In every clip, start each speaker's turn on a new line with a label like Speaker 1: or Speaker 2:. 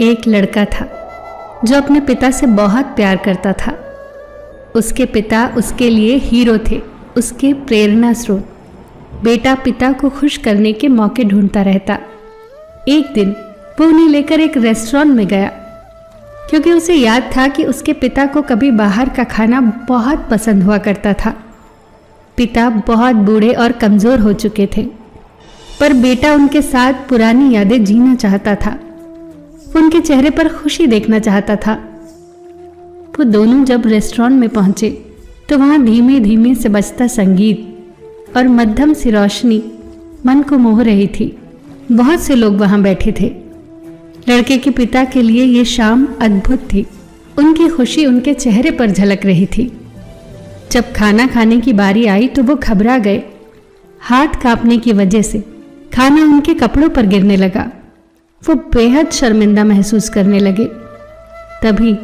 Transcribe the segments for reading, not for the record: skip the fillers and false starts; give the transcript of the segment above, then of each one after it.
Speaker 1: एक लड़का था जो अपने पिता से बहुत प्यार करता था। उसके पिता उसके लिए हीरो थे, उसके प्रेरणा स्रोत। बेटा पिता को खुश करने के मौके ढूंढता रहता। एक दिन वो उन्हें लेकर एक रेस्टोरेंट में गया, क्योंकि उसे याद था कि उसके पिता को कभी बाहर का खाना बहुत पसंद हुआ करता था। पिता बहुत बूढ़े और कमज़ोर हो चुके थे, पर बेटा उनके साथ पुरानी यादें जीना चाहता था। वो उनके चेहरे पर खुशी देखना चाहता था। वो दोनों जब रेस्टोरेंट में पहुंचे तो वहां धीमे धीमे से बजता संगीत और मध्यम सी रोशनी मन को मोह रही थी। बहुत से लोग वहां बैठे थे। लड़के के पिता के लिए ये शाम अद्भुत थी। उनकी खुशी उनके चेहरे पर झलक रही थी। जब खाना खाने की बारी आई तो वो घबरा गए। हाथ कांपने की वजह से खाना उनके कपड़ों पर गिरने लगा। वो बेहद शर्मिंदा महसूस करने लगे। तभी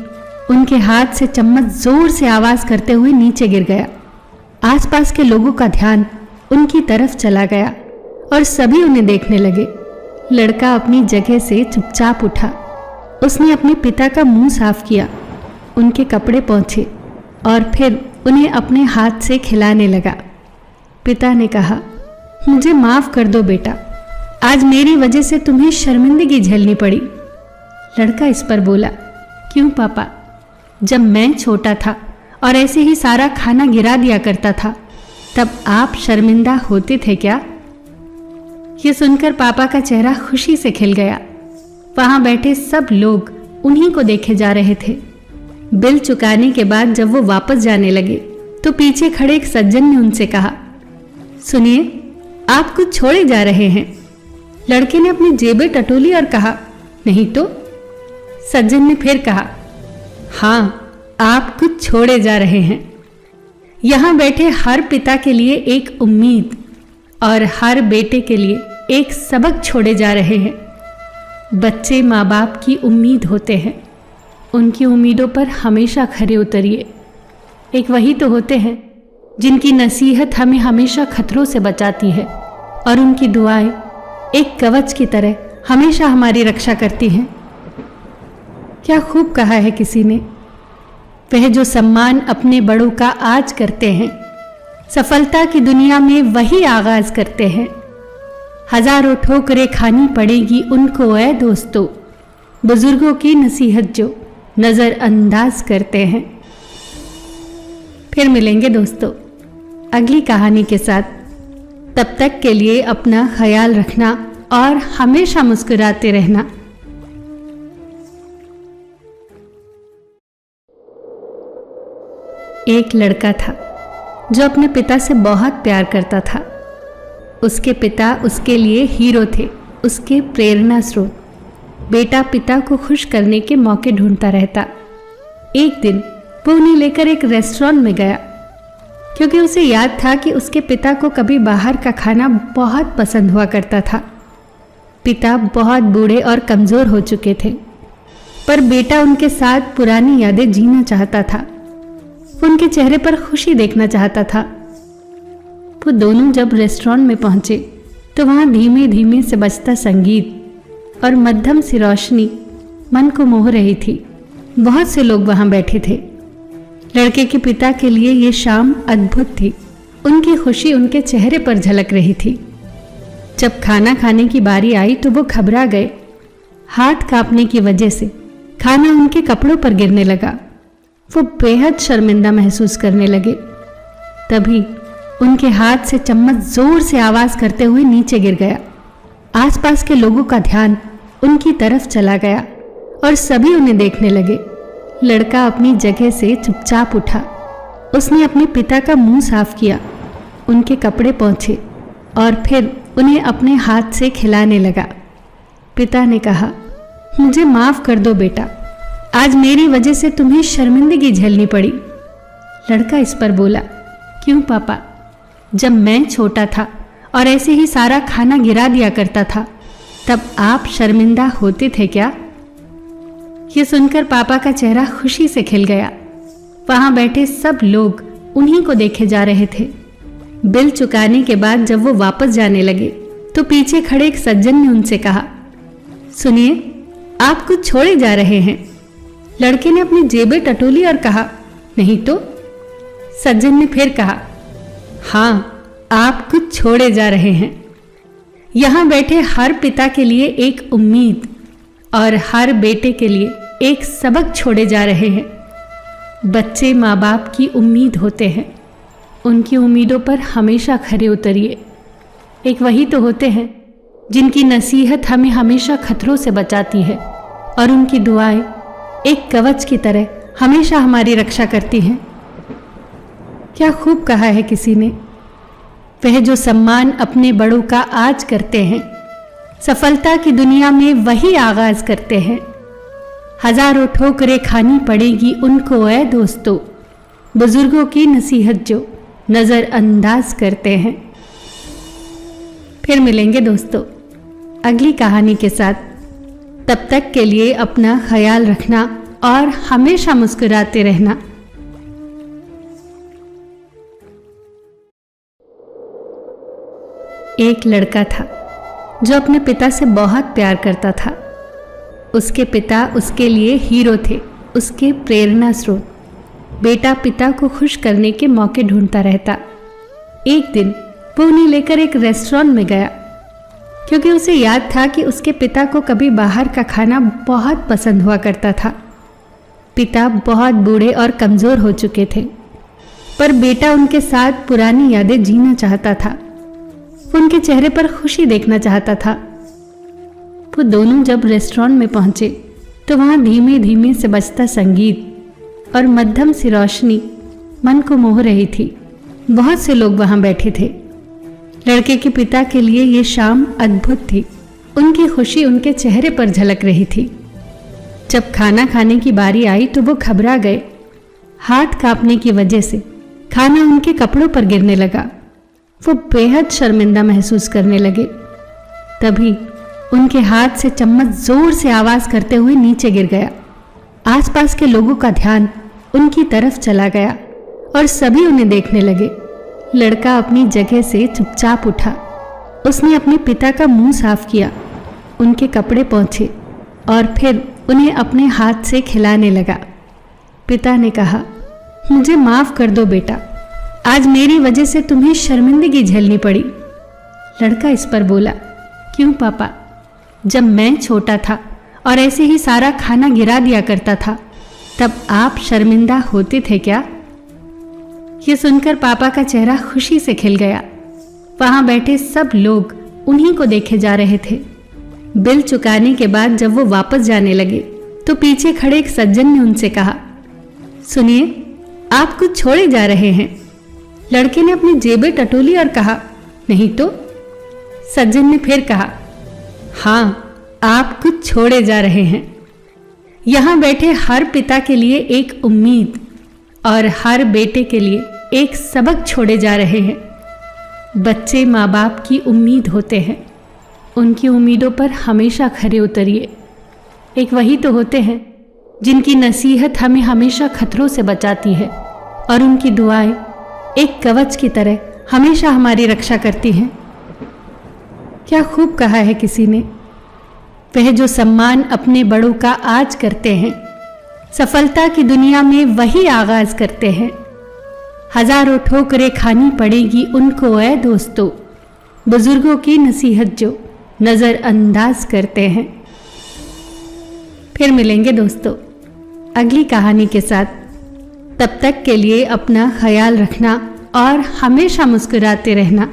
Speaker 1: उनके हाथ से चम्मच जोर से आवाज करते हुए नीचे गिर गया। आसपास के लोगों का ध्यान उनकी तरफ चला गया और सभी उन्हें देखने लगे। लड़का अपनी जगह से चुपचाप उठा। उसने अपने पिता का मुंह साफ किया, उनके कपड़े पोंछे और फिर उन्हें अपने हाथ से खिलाने लगा। पिता ने कहा, मुझे माफ कर दो बेटा, आज मेरी वजह से तुम्हें शर्मिंदगी झेलनी पड़ी। लड़का इस पर बोला, क्यों पापा? जब मैं छोटा था और ऐसे ही सारा खाना गिरा दिया करता था, तब आप शर्मिंदा होते थे क्या? ये सुनकर पापा का चेहरा खुशी से खिल गया। वहां बैठे सब लोग उन्हीं को देखे जा रहे थे। बिल चुकाने के बाद जब वो वापस जाने लगे तो पीछे खड़े एक सज्जन ने उनसे कहा, सुनिए, आप कुछ छोड़े जा रहे हैं। लड़के ने अपनी जेबें टटोली और कहा, नहीं तो। सज्जन ने फिर कहा, हाँ, आप कुछ छोड़े जा रहे हैं। यहां बैठे हर पिता के लिए एक उम्मीद और हर बेटे के लिए एक सबक छोड़े जा रहे हैं। बच्चे माँ बाप की उम्मीद होते हैं, उनकी उम्मीदों पर हमेशा खरे उतरिए। एक वही तो होते हैं जिनकी नसीहत हमें हमेशा खतरों से बचाती है और उनकी दुआएं एक कवच की तरह हमेशा हमारी रक्षा करती हैं। क्या खूब कहा है किसी ने, वह जो सम्मान अपने बड़ों का आज करते हैं, सफलता की दुनिया में वही आगाज करते हैं। हजारों ठोकरें खानी पड़ेगी उनको ऐ दोस्तों, बुजुर्गों की नसीहत जो नजरअंदाज करते हैं। फिर मिलेंगे दोस्तों अगली कहानी के साथ। तब तक के लिए अपना ख्याल रखना और हमेशा मुस्कुराते रहना। एक लड़का था जो अपने पिता से बहुत प्यार करता था। उसके पिता उसके लिए हीरो थे, उसके प्रेरणा स्रोत। बेटा पिता को खुश करने के मौके ढूंढता रहता। एक दिन वो उन्हें लेकर एक रेस्टोरेंट में गया, क्योंकि उसे याद था कि उसके पिता को कभी बाहर का खाना बहुत पसंद हुआ करता था। पिता बहुत बूढ़े और कमज़ोर हो चुके थे, पर बेटा उनके साथ पुरानी यादें जीना चाहता था। वो उनके चेहरे पर खुशी देखना चाहता था। वो दोनों जब रेस्टोरेंट में पहुंचे तो वहां धीमे धीमे से बजता संगीत और मध्यम सी रोशनी मन को मोह रही थी। बहुत से लोग वहां बैठे थे। लड़के के पिता के लिए ये शाम अद्भुत थी। उनकी खुशी उनके चेहरे पर झलक रही थी। जब खाना खाने की बारी आई तो वो घबरा गए। हाथ कांपने की वजह से खाना उनके कपड़ों पर गिरने लगा। वो बेहद शर्मिंदा महसूस करने लगे। तभी उनके हाथ से चम्मच जोर से आवाज करते हुए नीचे गिर गया। आसपास के लोगों का ध्यान उनकी तरफ चला गया और सभी उन्हें देखने लगे। लड़का अपनी जगह से चुपचाप उठा। उसने अपने पिता का मुंह साफ किया, उनके कपड़े पोंछे और फिर उन्हें अपने हाथ से खिलाने लगा। पिता ने कहा, मुझे माफ कर दो बेटा, आज मेरी वजह से तुम्हें शर्मिंदगी झेलनी पड़ी। लड़का इस पर बोला, क्यों पापा? जब मैं छोटा था और ऐसे ही सारा खाना गिरा दिया करता था, तब आप शर्मिंदा होते थे क्या? ये सुनकर पापा का चेहरा खुशी से खिल गया। वहां बैठे सब लोग उन्हीं को देखे जा रहे थे। बिल चुकाने के बाद जब वो वापस जाने लगे तो पीछे खड़े एक सज्जन ने उनसे कहा, सुनिए, आप कुछ छोड़े जा रहे हैं। लड़के ने अपनी जेबें टटोली और कहा, नहीं तो। सज्जन ने फिर कहा, हाँ, आप कुछ छोड़े जा रहे हैं। यहां बैठे हर पिता के लिए एक उम्मीद और हर बेटे के लिए एक सबक छोड़े जा रहे हैं। बच्चे माँ बाप की उम्मीद होते हैं, उनकी उम्मीदों पर हमेशा खरे उतरिए। एक वही तो होते हैं जिनकी नसीहत हमें हमेशा खतरों से बचाती है और उनकी दुआएं एक कवच की तरह हमेशा हमारी रक्षा करती हैं। क्या खूब कहा है किसी ने, वह जो सम्मान अपने बड़ों का आज करते हैं, सफलता की दुनिया में वही आगाज करते हैं। हजारों ठोकरें खानी पड़ेगी उनको ऐ दोस्तों, बुजुर्गों की नसीहत जो नजरअंदाज करते हैं। फिर मिलेंगे दोस्तों अगली कहानी के साथ। तब तक के लिए अपना ख्याल रखना और हमेशा मुस्कुराते रहना। एक लड़का था जो अपने पिता से बहुत प्यार करता था। उसके पिता उसके लिए हीरो थे, उसके प्रेरणा स्रोत। बेटा पिता को खुश करने के मौके ढूंढता रहता। एक दिन वो उन्हें लेकर एक रेस्टोरेंट में गया, क्योंकि उसे याद था कि उसके पिता को कभी बाहर का खाना बहुत पसंद हुआ करता था। पिता बहुत बूढ़े और कमज़ोर हो चुके थे, पर बेटा उनके साथ पुरानी यादें जीना चाहता था। वो उनके चेहरे पर खुशी देखना चाहता था। वो दोनों जब रेस्टोरेंट में पहुंचे तो वहाँ धीमे धीमे से बजता संगीत और मध्यम सी रोशनी मन को मोह रही थी। बहुत से लोग वहाँ बैठे थे। लड़के के पिता के लिए ये शाम अद्भुत थी। उनकी खुशी उनके चेहरे पर झलक रही थी। जब खाना खाने की बारी आई तो वो घबरा गए। हाथ कांपने की वजह से खाना उनके कपड़ों पर गिरने लगा। वो बेहद शर्मिंदा महसूस करने लगे। तभी उनके हाथ से चम्मच जोर से आवाज करते हुए नीचे गिर गया। आसपास के लोगों का ध्यान उनकी तरफ चला गया और सभी उन्हें देखने लगे। लड़का अपनी जगह से चुपचाप उठा। उसने अपने पिता का मुंह साफ किया, उनके कपड़े पोंछे और फिर उन्हें अपने हाथ से खिलाने लगा। पिता ने कहा, मुझे माफ कर दो बेटा, आज मेरी वजह से तुम्हें शर्मिंदगी झेलनी पड़ी। लड़का इस पर बोला, क्यों पापा? जब मैं छोटा था और ऐसे ही सारा खाना गिरा दिया करता था, तब आप शर्मिंदा होते थे क्या? ये सुनकर पापा का चेहरा खुशी से खिल गया। वहां बैठे सब लोग उन्हीं को देखे जा रहे थे। बिल चुकाने के बाद जब वो वापस जाने लगे तो पीछे खड़े एक सज्जन ने उनसे कहा, सुनिए, आप कुछ छोड़े जा रहे हैं। लड़के ने अपनी जेबें टटोली और कहा, नहीं तो। सज्जन ने फिर कहा, हाँ, आप कुछ छोड़े जा रहे हैं। यहां बैठे हर पिता के लिए एक उम्मीद और हर बेटे के लिए एक सबक छोड़े जा रहे हैं। बच्चे माँ बाप की उम्मीद होते हैं, उनकी उम्मीदों पर हमेशा खरे उतरिए। एक वही तो होते हैं जिनकी नसीहत हमें हमेशा खतरों से बचाती है और उनकी दुआएं एक कवच की तरह हमेशा हमारी रक्षा करती हैं। क्या खूब कहा है किसी ने, वह जो सम्मान अपने बड़ों का आज करते हैं, सफलता की दुनिया में वही आगाज करते हैं। हजारों ठोकरें खानी पड़ेगी उनको ऐ दोस्तों, बुजुर्गों की नसीहत जो नजरअंदाज करते हैं। फिर मिलेंगे दोस्तों अगली कहानी के साथ। तब तक के लिए अपना ख्याल रखना और हमेशा मुस्कुराते रहना।